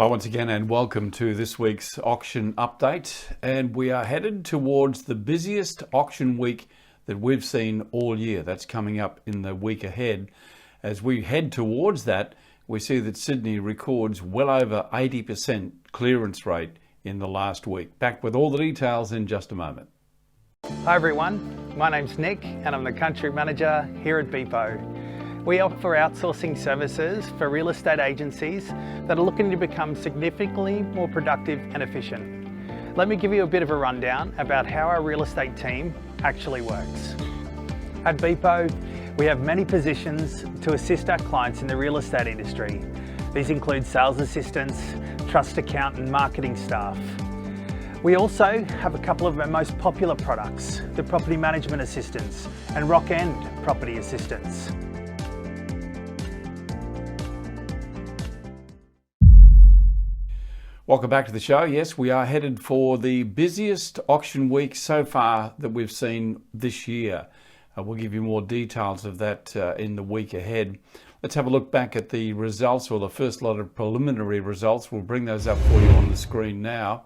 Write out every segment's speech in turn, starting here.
Hello once again and welcome to this week's auction update, and we are headed towards the busiest auction week that we've seen all year. That's coming up in the week ahead. As we head towards that, we see that Sydney records well over 80% clearance rate in the last week. Back with all the details in just a moment. Hi everyone, my name's Nick and I'm the Country Manager here at Beepo. We offer outsourcing services for real estate agencies that are looking to become significantly more productive and efficient. Let me give you a bit of a rundown about how our real estate team actually works. At Beepo, we have many positions to assist our clients in the real estate industry. These include sales assistants, trust account and marketing staff. We also have a couple of our most popular products, the property management assistants and Rock End property assistants. Welcome back to the show. Yes, we are headed for the busiest auction week so far that we've seen this year. We'll give you more details of that in the week ahead. Let's have a look back at the results, or the first lot of preliminary results. We'll bring those up for you on the screen now.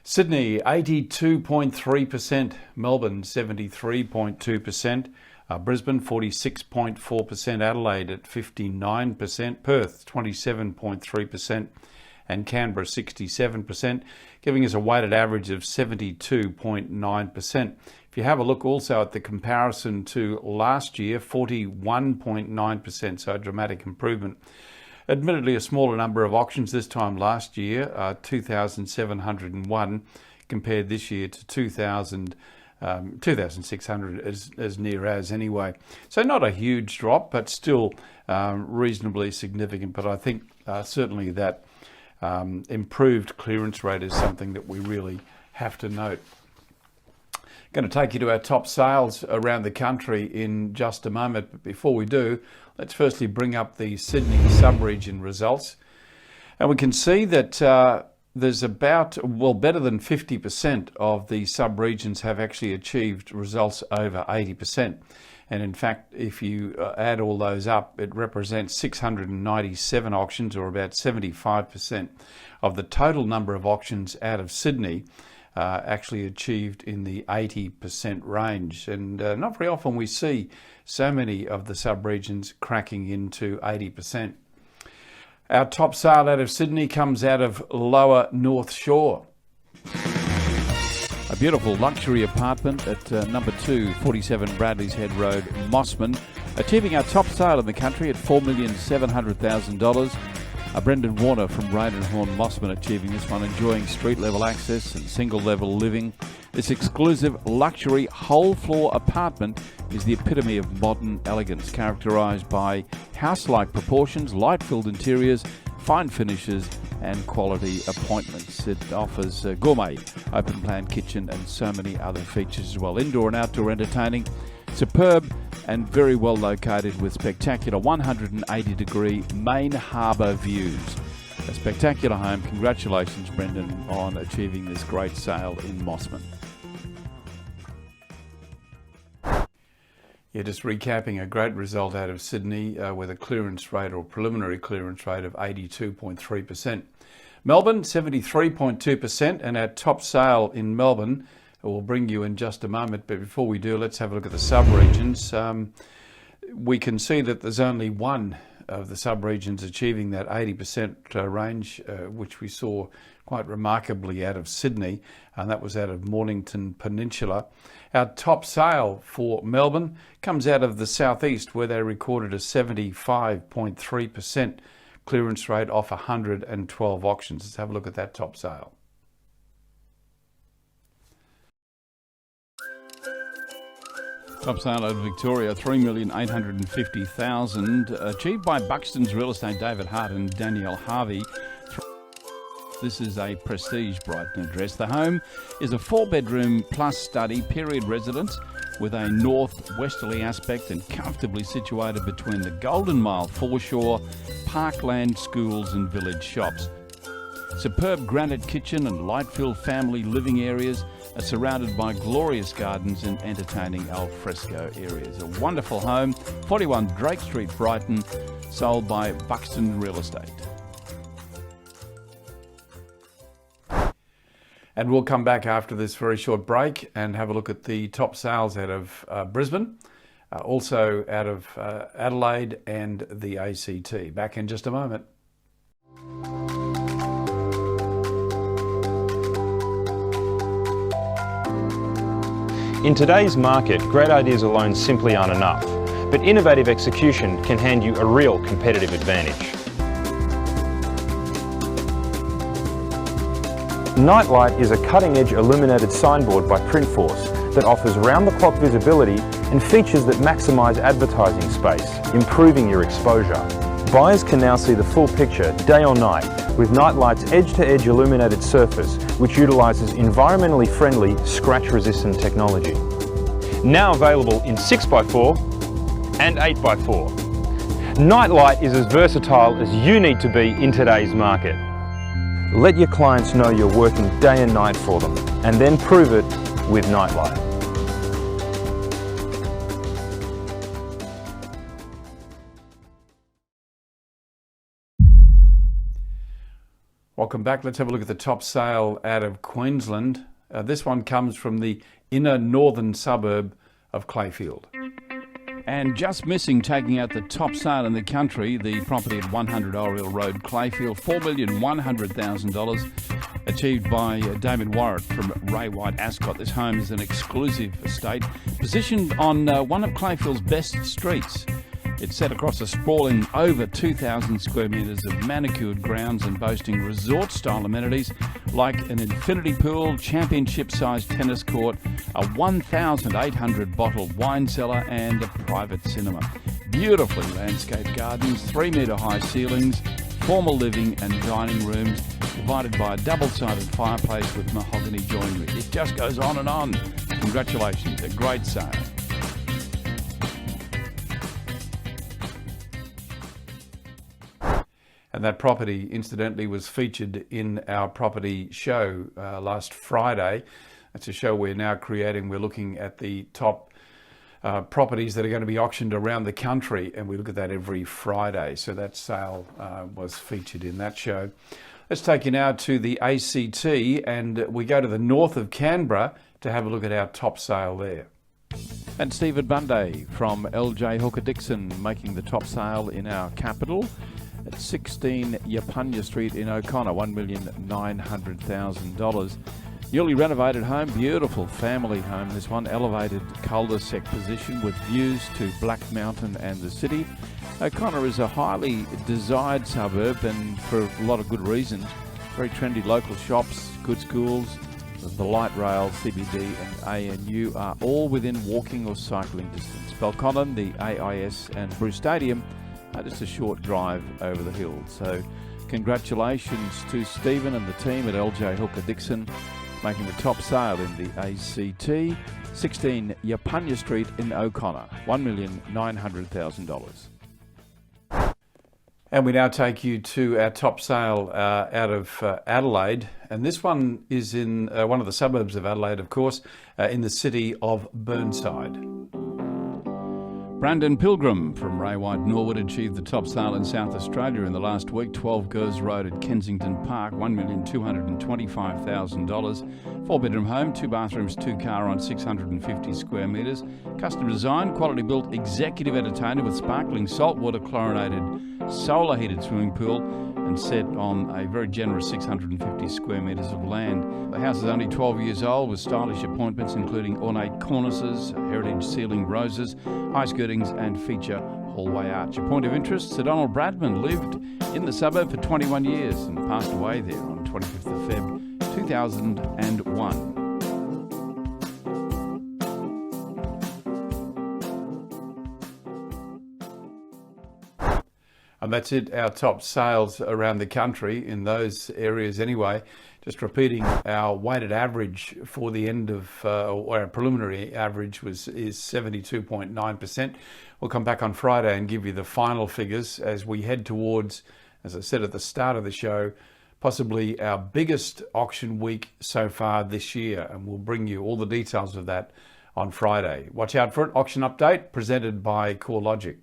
Sydney, 82.3%. Melbourne, 73.2%. Brisbane, 46.4%. Adelaide at 59%. Perth, 27.3%. And Canberra 67%, giving us a weighted average of 72.9%. If you have a look also at the comparison to last year, 41.9%, so a dramatic improvement. Admittedly, a smaller number of auctions this time last year, 2,701, compared this year to 2,600 as near as anyway. So not a huge drop, but still reasonably significant. But I think certainly that improved clearance rate is something that we really have to note. Going to take you to our top sales around the country in just a moment, but before we do, let's firstly bring up the Sydney sub-region results. And we can see that there's about, well, better than 50% of the sub-regions have actually achieved results over 80%. And in fact, if you add all those up, it represents 697 auctions, or about 75% of the total number of auctions out of Sydney actually achieved in the 80% range. And not very often we see so many of the sub-regions cracking into 80%. Our top sale out of Sydney comes out of Lower North Shore. A beautiful luxury apartment at number 2, 47 Bradley's Head Road, Mossman, achieving our top sale in the country at $4,700,000. Brendan Warner from Rain and Horn, Mossman, achieving this one, enjoying street level access and single level living. This exclusive luxury whole floor apartment is the epitome of modern elegance, characterised by house-like proportions, light-filled interiors, fine finishes and quality appointments. It offers a gourmet open plan kitchen and so many other features as well. Indoor and outdoor entertaining, superb and very well located with spectacular 180-degree main harbour views. A spectacular home. Congratulations, Brendan, on achieving this great sale in Mossman. Yeah, just recapping, a great result out of Sydney with a clearance rate, or preliminary clearance rate, of 82.3%. Melbourne, 73.2%, and our top sale in Melbourne we'll bring you in just a moment. But before we do, let's have a look at the sub-regions. We can see that there's only one of the sub-regions achieving that 80% range, which we saw quite remarkably out of Sydney, and that was out of Mornington Peninsula. Our top sale for Melbourne comes out of the southeast, where they recorded a 75.3% clearance rate off 112 auctions. Let's have a look at that top sale. Top sale out of Victoria, $3,850,000, achieved by Buxton's Real Estate, David Hart and Danielle Harvey. This is a prestige Brighton address. The home is a 4-bedroom plus study period residence with a north-westerly aspect and comfortably situated between the Golden Mile foreshore, parkland, schools and village shops. Superb granite kitchen and light-filled family living areas are surrounded by glorious gardens and entertaining al fresco areas. A wonderful home, 41 Drake Street, Brighton, sold by Buxton Real Estate. And we'll come back after this very short break and have a look at the top sales out of Brisbane, also out of Adelaide and the ACT. Back in just a moment. In today's market, great ideas alone simply aren't enough, but innovative execution can hand you a real competitive advantage. Nightlight is a cutting-edge illuminated signboard by Printforce that offers round-the-clock visibility and features that maximise advertising space, improving your exposure. Buyers can now see the full picture, day or night, with Nightlight's edge-to-edge illuminated surface, which utilises environmentally friendly, scratch-resistant technology. Now available in 6x4 and 8x4. Nightlight is as versatile as you need to be in today's market. Let your clients know you're working day and night for them, and then prove it with Nightlight. Welcome back. Let's have a look at the top sale out of Queensland. This one comes from the inner northern suburb of Clayfield. And just missing taking out the top sale in the country, the property at 100 Oriel Road, Clayfield, $4,100,000, achieved by David Warrett from Ray White Ascot. This home is an exclusive estate, positioned on one of Clayfield's best streets. It's set across a sprawling over 2,000 square metres of manicured grounds and boasting resort-style amenities like an infinity pool, championship-sized tennis court, a 1,800-bottle wine cellar and a private cinema. Beautifully landscaped gardens, 3-metre-high ceilings, formal living and dining rooms, divided by a double-sided fireplace with mahogany joinery. It just goes on and on. Congratulations, a great sale. And that property, incidentally, was featured in our property show last Friday. It's a show we're now creating. We're looking at the top properties that are going to be auctioned around the country, and we look at that every Friday. So that sale was featured in that show. Let's take you now to the ACT, and we go to the north of Canberra to have a look at our top sale there. And Stephen Bunday from LJ Hooker Dixon making the top sale in our capital at 16 Yapunya Street in O'Connor, $1,900,000. Newly renovated home, beautiful family home. This one, elevated cul-de-sac position with views to Black Mountain and the city. O'Connor is a highly desired suburb, and for a lot of good reasons. Very trendy local shops, good schools, the light rail, CBD and ANU are all within walking or cycling distance. Belconnen, the AIS and Bruce Stadium are just a short drive over the hill. So congratulations to Stephen and the team at LJ Hooker Dixon making the top sale in the ACT, 16 Yapunya Street in O'Connor, $1,900,000. And we now take you to our top sale out of Adelaide. And this one is in one of the suburbs of Adelaide, of course, in the city of Burnside. Brandon Pilgrim from Ray White Norwood achieved the top sale in South Australia in the last week. 12 Gers Road at Kensington Park, $1,225,000. 4-bedroom home, 2 bathrooms, 2 car on 650 square metres. Custom design, quality built, executive entertainer with sparkling saltwater chlorinated solar heated swimming pool and set on a very generous 650 square metres of land. The house is only 12 years old with stylish appointments including ornate cornices, heritage ceiling roses, high skirtings and feature hallway arch. A point of interest, Sir Donald Bradman lived in the suburb for 21 years and passed away there on 25th of Feb 2001. And that's it, our top sales around the country in those areas anyway. Just repeating, our weighted average for the end of, or our preliminary average is 72.9%. We'll come back on Friday and give you the final figures as we head towards, as I said at the start of the show, possibly our biggest auction week so far this year. And we'll bring you all the details of that on Friday. Watch out for it. Auction update presented by CoreLogic.